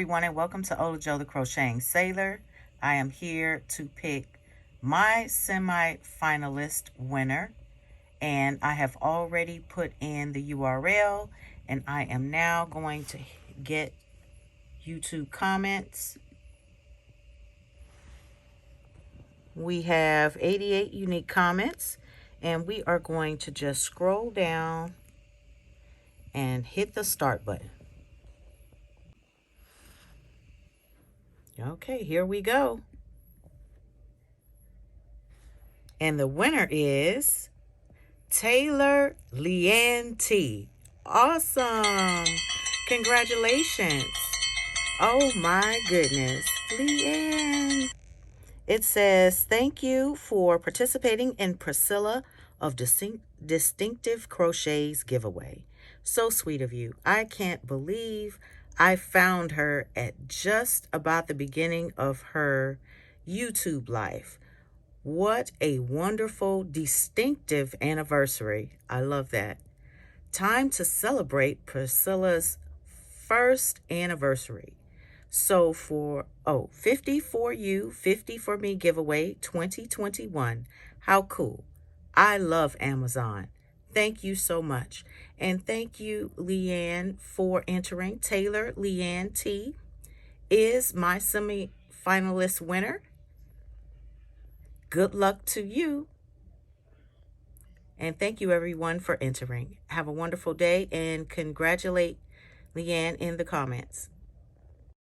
everyone, and welcome to Ola Joe the Crocheting Sailor. I am here to pick my semi-finalist winner, and I have already put in the URL, and I am now going to get YouTube comments. We have 88 unique comments, and we are going to just scroll down and hit the start button. Okay, here we go. And the winner is Taylor Leanne T. Awesome. Congratulations. Oh my goodness. Leanne. It says, thank you for participating in Priscilla of Distinctive Crochet's giveaway. So sweet of you. I can't believe I found her at just about the beginning of her YouTube life. What a wonderful, distinctive anniversary. I love that. Time to celebrate Priscilla's first anniversary. So for 50 for you, 50 for me giveaway 2021. How cool. I love Amazon. Thank you so much. And thank you, Leanne, for entering. Taylor Leanne T is my semi-finalist winner. Good luck to you. And thank you, everyone, for entering. Have a wonderful day and congratulate Leanne in the comments.